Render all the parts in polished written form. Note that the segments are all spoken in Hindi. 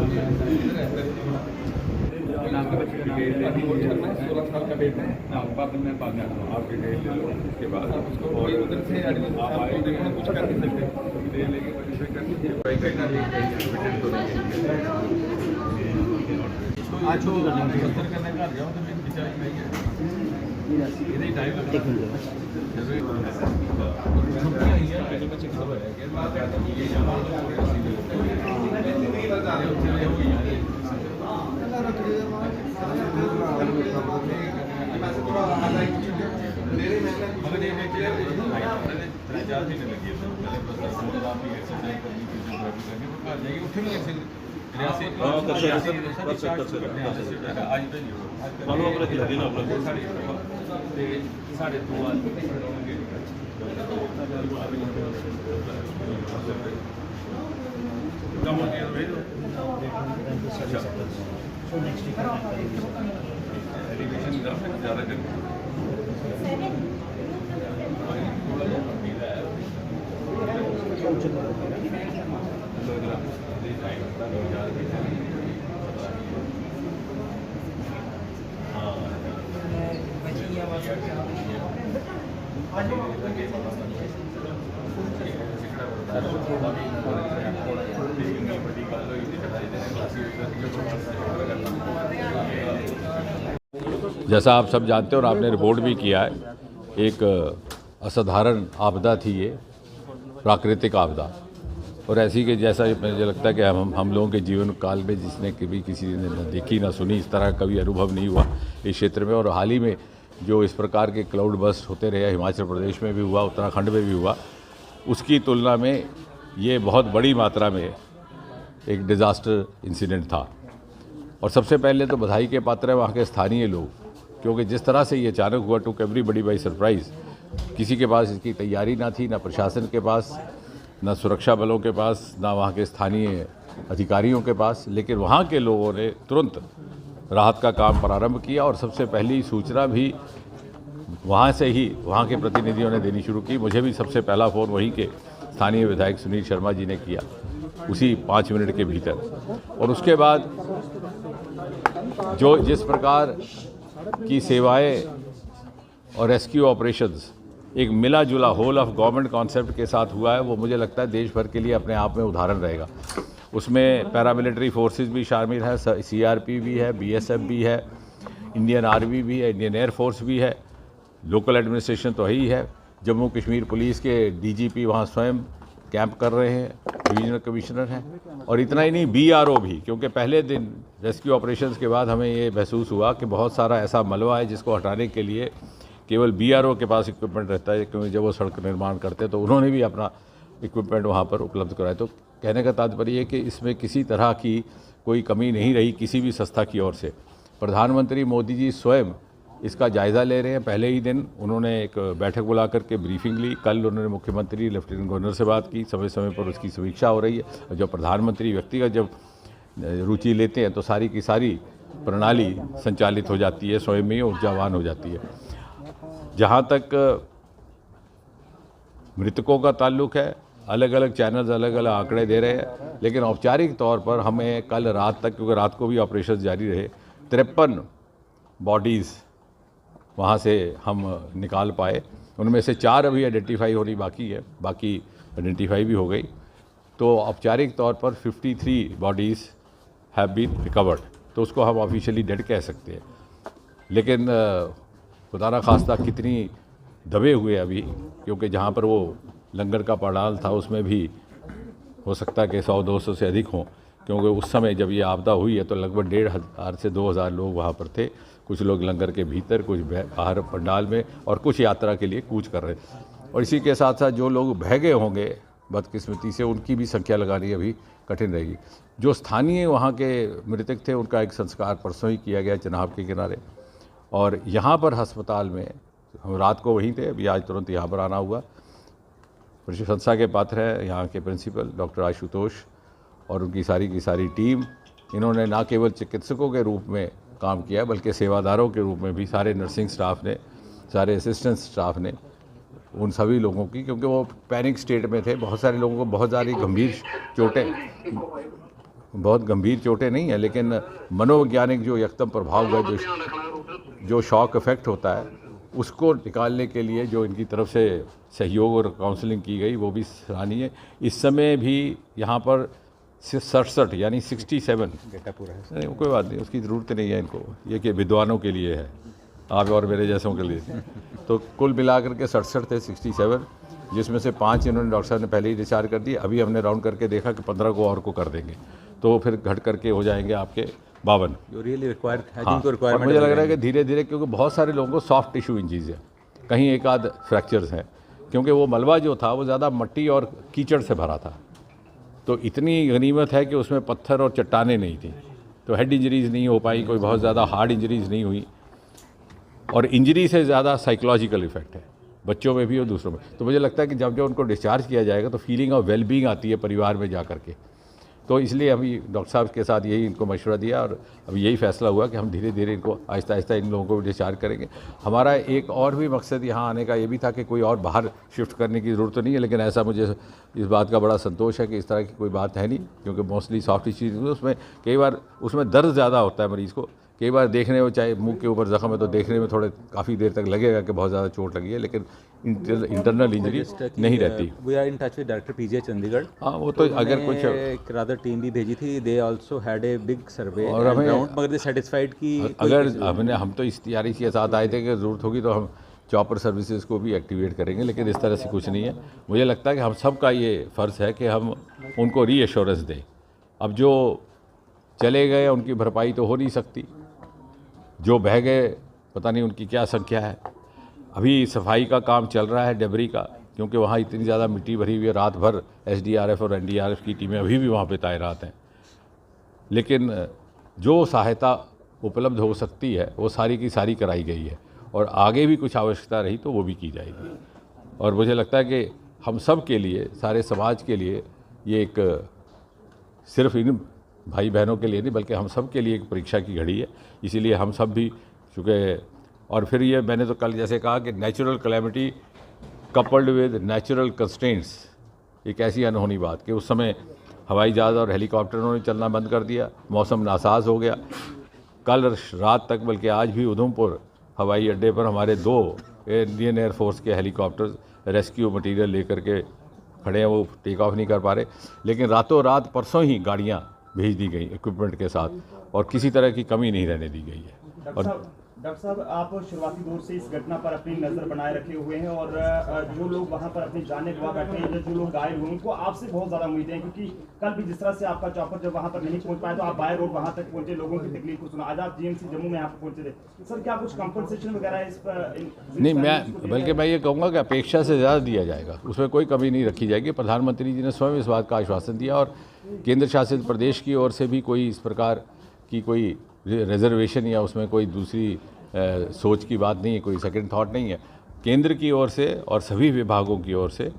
16 साल का डेट है। बाद में बाद में आप डिटेल ले लो, उसके बाद उसको और उधर से आप आए कुछ कर नहीं सकते, ले लेके वेरीफाई कर लीजिए भाई कहीं ना कहीं एडमिटेड तो नहीं है। आज तो सत्तर करने का गया हूँ तो मेरी रिचार्ज नहीं है, इधर टाइम लगा छुट्टियाँ ही है, बच्चे खबर है कि ये जाना जैसा आप सब जानते हो और आपने रिपोर्ट भी किया है, एक असाधारण आपदा थी ये, प्राकृतिक आपदा। और ऐसी के जैसा मुझे लगता है कि हम लोगों के जीवन काल में जिसने कभी किसी ने न देखी ना सुनी, इस तरह कभी अनुभव नहीं हुआ इस क्षेत्र में। और हाल ही में जो इस प्रकार के क्लाउड बर्स्ट होते रहे, हिमाचल प्रदेश में भी हुआ, उत्तराखंड में भी हुआ, उसकी तुलना में ये बहुत बड़ी मात्रा में एक डिज़ास्टर इंसिडेंट था। और सबसे पहले तो बधाई के पात्र है वहाँ के स्थानीय लोग, क्योंकि जिस तरह से ये अचानक हुआ, टुक एवरीबॉडी बाय सरप्राइज़। किसी के पास इसकी तैयारी ना थी, ना प्रशासन के पास, ना सुरक्षा बलों के पास, ना वहाँ के स्थानीय अधिकारियों के पास। लेकिन वहाँ के लोगों ने तुरंत राहत का काम प्रारंभ किया और सबसे पहली सूचना भी वहाँ से ही वहाँ के प्रतिनिधियों ने देनी शुरू की। मुझे भी सबसे पहला फ़ोन वहीं के स्थानीय विधायक सुनील शर्मा जी ने किया, उसी 5 मिनट के भीतर। और उसके बाद जो जिस प्रकार की सेवाएं और रेस्क्यू ऑपरेशंस एक मिला जुला होल ऑफ गवर्नमेंट कॉन्सेप्ट के साथ हुआ है, वो मुझे लगता है देश भर के लिए अपने आप में उदाहरण रहेगा। उसमें पैरामिलिट्री फोर्सेस भी शामिल है, सीआरपी भी है, बीएसएफ भी है, इंडियन आर्मी भी है, इंडियन एयरफोर्स भी है, लोकल एडमिनिस्ट्रेशन तो ही है, जम्मू कश्मीर पुलिस के डीजीपी वहाँ स्वयं कैंप कर रहे हैं, डिवीजनल कमिश्नर हैं। और इतना ही नहीं, बीआरओ भी, क्योंकि पहले दिन रेस्क्यू ऑपरेशंस के बाद हमें ये महसूस हुआ कि बहुत सारा ऐसा मलबा है जिसको हटाने के लिए केवल बीआरओ के पास इक्विपमेंट रहता है, क्योंकि जब वो सड़क निर्माण करते हैं तो उन्होंने भी अपना इक्विपमेंट वहाँ पर उपलब्ध कराया। तो कहने का तात्पर्य है कि इसमें किसी तरह की कोई कमी नहीं रही किसी भी संस्था की ओर से। प्रधानमंत्री मोदी जी स्वयं इसका जायज़ा ले रहे हैं। पहले ही दिन उन्होंने एक बैठक बुला करके ब्रीफिंग ली। कल उन्होंने मुख्यमंत्री लेफ्टिनेंट गवर्नर से बात की, समय समय पर उसकी समीक्षा हो रही है। और जब प्रधानमंत्री व्यक्तिगत जब रुचि लेते हैं तो सारी की सारी प्रणाली संचालित हो जाती है, स्वयं ही ऊर्जावान हो जाती है। जहाँ तक मृतकों का ताल्लुक है, अलग अलग चैनल्स अलग अलग आंकड़े दे रहे हैं, लेकिन औपचारिक तौर पर हमें कल रात तक, क्योंकि रात को भी ऑपरेशन जारी रहे, 53 बॉडीज़ वहाँ से हम निकाल पाए। उनमें से 4 अभी आइडेंटिफाई होनी बाकी है, बाकी आइडेंटिफाई भी हो गई। तो औपचारिक तौर पर 53 बॉडीज़ हैव बीन रिकवर्ड, तो उसको हम ऑफिशियली डेड कह सकते हैं। लेकिन खुदा ना खास्ता कितनी दबे हुए अभी, क्योंकि जहाँ पर वो लंगर का पंडाल था उसमें भी हो सकता है कि 100-200 से अधिक हों, क्योंकि उस समय जब ये आपदा हुई है तो लगभग 1500 से 2000 लोग वहाँ पर थे। कुछ लोग लंगर के भीतर, कुछ बाहर पंडाल में, और कुछ यात्रा के लिए कूच कर रहे। और इसी के साथ साथ जो लोग बह गए होंगे बदकिस्मती से, उनकी भी संख्या लगानी अभी कठिन रहेगी। जो स्थानीय वहाँ के मृतक थे उनका एक संस्कार परसों ही किया गया चिनाब के किनारे। और यहाँ पर अस्पताल में हम रात को वहीं थे, अभी आज तुरंत यहाँ पर आना हुआ। प्रशंसा के पात्र है यहाँ के प्रिंसिपल डॉक्टर आशुतोष और उनकी सारी की सारी टीम। इन्होंने न केवल चिकित्सकों के रूप में काम किया है, बल्कि सेवादारों के रूप में भी सारे नर्सिंग स्टाफ ने, सारे असिस्टेंट स्टाफ ने, उन सभी लोगों की, क्योंकि वो पैनिक स्टेट में थे। बहुत सारे लोगों को बहुत सारी गंभीर चोटें बहुत गंभीर चोटें नहीं है, लेकिन मनोवैज्ञानिक जो यकदम प्रभाव हुआ, जो शॉक इफेक्ट होता है, उसको निकालने के लिए जो इनकी तरफ से सहयोग और काउंसलिंग की गई वो भी सराहनीय है। इस समय भी यहाँ पर 67 यानी 67 डेटा पूरा है। नहीं, कोई बात नहीं, उसकी ज़रूरत नहीं है इनको, ये कि विद्वानों के लिए है, आप और मेरे जैसों के लिए। तो कुल मिलाकर के 67 थे, 67, जिसमें से 5 इन्होंने डॉक्टर साहब ने पहले ही डिस्चार्ज कर दिए। अभी हमने राउंड करके देखा कि 15 को और को कर देंगे, तो फिर घट करके हो जाएंगे आपके 52। हाँ, और मुझे लग रहा है कि धीरे धीरे, क्योंकि बहुत सारे लोगों को सॉफ्ट टिश्यू इंजरीज है, कहीं एक आध फ्रैक्चर्स हैं, क्योंकि वो मलबा जो था वो ज़्यादा मट्टी और कीचड़ से भरा था, तो इतनी गनीमत है कि उसमें पत्थर और चट्टानें नहीं थी, तो हेड इंजरीज नहीं हो पाई, कोई बहुत ज़्यादा हार्ड इंजरीज नहीं हुई। और इंजरी से ज़्यादा साइकोलॉजिकल इफेक्ट है बच्चों में भी और दूसरों में। तो मुझे लगता है कि जब उनको डिस्चार्ज किया जाएगा तो फीलिंग ऑफ वेलबींग आती है परिवार में जा कर के। तो इसलिए अभी डॉक्टर साहब के साथ यही इनको मशवरा दिया और अभी यही फैसला हुआ कि हम धीरे धीरे इनको आहिस्ता आहिस्ता इन लोगों को डिस्चार्ज करेंगे। हमारा एक और भी मकसद यहाँ आने का ये भी था कि कोई और बाहर शिफ्ट करने की ज़रूरत तो नहीं है, लेकिन ऐसा मुझे इस बात का बड़ा संतोष है कि इस तरह की कोई बात है नहीं, क्योंकि मोस्टली सॉफ्ट चीज़ उसमें कई बार उसमें दर्द ज़्यादा होता है मरीज़ को, कई बार देखने में, चाहे मुंह के ऊपर जख्म है तो देखने में थोड़े काफ़ी देर तक लगेगा कि बहुत ज़्यादा चोट लगी है, लेकिन इंटरनल इंजरी नहीं रहती। We are in touch with doctor PJ Chandigarh. हाँ, वो तो अगर कुछ एक रादर टीम भी भेजी थी, they also had a big survey और हमें मगर दे सेटिस्फाइड की अगर हम तो इस तैयारी के साथ आए थे कि ज़रूरत होगी तो हम चॉपर सर्विसेज को भी एक्टिवेट करेंगे, लेकिन इस तरह से कुछ नहीं है। मुझे लगता है कि हम सब का ये फ़र्ज़ है कि हम उनको रीअश्योरेंस दें। अब जो चले गए उनकी भरपाई तो हो नहीं सकती, जो बह गए पता नहीं उनकी क्या संख्या है। अभी सफाई का काम चल रहा है डेबरी का, क्योंकि वहाँ इतनी ज़्यादा मिट्टी भरी हुई है, रात भर SDRF और NDRF की टीमें अभी भी वहाँ पे तैनात हैं। लेकिन जो सहायता उपलब्ध हो सकती है वो सारी की सारी कराई गई है, और आगे भी कुछ आवश्यकता रही तो वो भी की जाएगी। और मुझे लगता है कि हम सब के लिए, सारे समाज के लिए ये एक सिर्फ इन भाई बहनों के लिए नहीं बल्कि हम सब के लिए एक परीक्षा की घड़ी है। इसीलिए हम सब भी चूँकि, और फिर ये मैंने तो कल जैसे कहा कि natural calamity coupled with natural constraints, एक ऐसी अनहोनी बात कि उस समय हवाई जहाज़ और हेलीकॉप्टरों ने चलना बंद कर दिया, मौसम नासाज हो गया। कल रात तक, बल्कि आज भी उधमपुर हवाई अड्डे पर हमारे 2 इंडियन एयरफोर्स के हेलीकॉप्टर्स रेस्क्यू मटीरियल लेकर के खड़े हैं, वो टेक ऑफ नहीं कर पा रहे। लेकिन रातों रात परसों ही गाड़ियाँ भेज दी गई इक्विपमेंट के साथ, और किसी तरह की कमी नहीं रहने दी गई है। और डॉक्टर साहब, आप शुरुआती दौर से इस घटना पर अपनी नज़र बनाए रखे हुए हैं, और जो लोग वहां पर अपनी जानें गंवा बैठे हैं, जो लोग घायल हुए, उनको आपसे बहुत ज़्यादा उम्मीदें हैं, क्योंकि कल भी जिस तरह से आपका चॉपर जब वहां पर नहीं पहुंच पाया तो आप बाय रोड वहां तक पहुंचे, लोगों की तकलीफ को सुना। आज आप GMC जम्मू में यहाँ पर पहुंचे थे, सर क्या कुछ कंपनसेशन वगैरह है इस पर? नहीं, मैं ये कहूँगा कि अपेक्षा से ज़्यादा दिया जाएगा, उसमें कोई कमी नहीं रखी जाएगी। प्रधानमंत्री जी ने स्वयं इस बात का आश्वासन दिया, और केंद्र शासित प्रदेश की ओर से भी कोई इस प्रकार की कोई रिजर्वेशन या उसमें कोई दूसरी सोच की बात नहीं है, कोई सेकंड थॉट नहीं है। केंद्र की ओर से और सभी विभागों की ओर से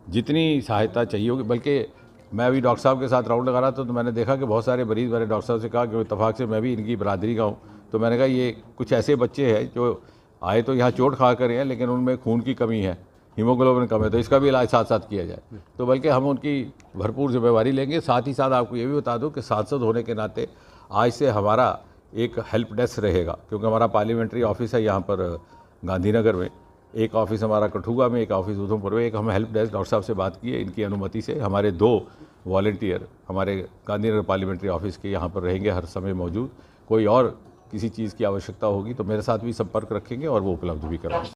जितनी सहायता चाहिए होगी, बल्कि मैं अभी डॉक्टर साहब के साथ राउंड लगा रहा था तो मैंने देखा कि बहुत सारे मरीज़, मैंने डॉक्टर साहब से कहा कि इत्तेफाक से मैं भी इनकी बरादरी का हूँ, तो मैंने कहा ये कुछ ऐसे बच्चे हैं जो आए तो यहाँ चोट खा कर हैं, लेकिन उनमें खून की कमी है, हीमोग्लोबिन कम है, तो इसका भी इलाज साथ साथ किया जाए। तो बल्कि हम उनकी भरपूर जिम्मेवारी लेंगे। साथ ही साथ आपको ये भी बता दूँ कि सांसद होने के नाते आज से हमारा एक हेल्प डेस्क रहेगा, क्योंकि हमारा पार्लियामेंट्री ऑफिस है यहाँ पर गांधीनगर में, एक ऑफिस हमारा कठुआ में, एक ऑफिस उधमपुर में। एक हम हेल्प डेस्क डॉक्टर साहब से बात की है, इनकी अनुमति से हमारे 2 वॉलंटियर हमारे गांधीनगर पार्लियामेंट्री ऑफिस के यहाँ पर रहेंगे हर समय मौजूद। कोई और किसी चीज़ की आवश्यकता होगी तो मेरे साथ भी संपर्क रखेंगे और वो उपलब्ध भी कराएंगे।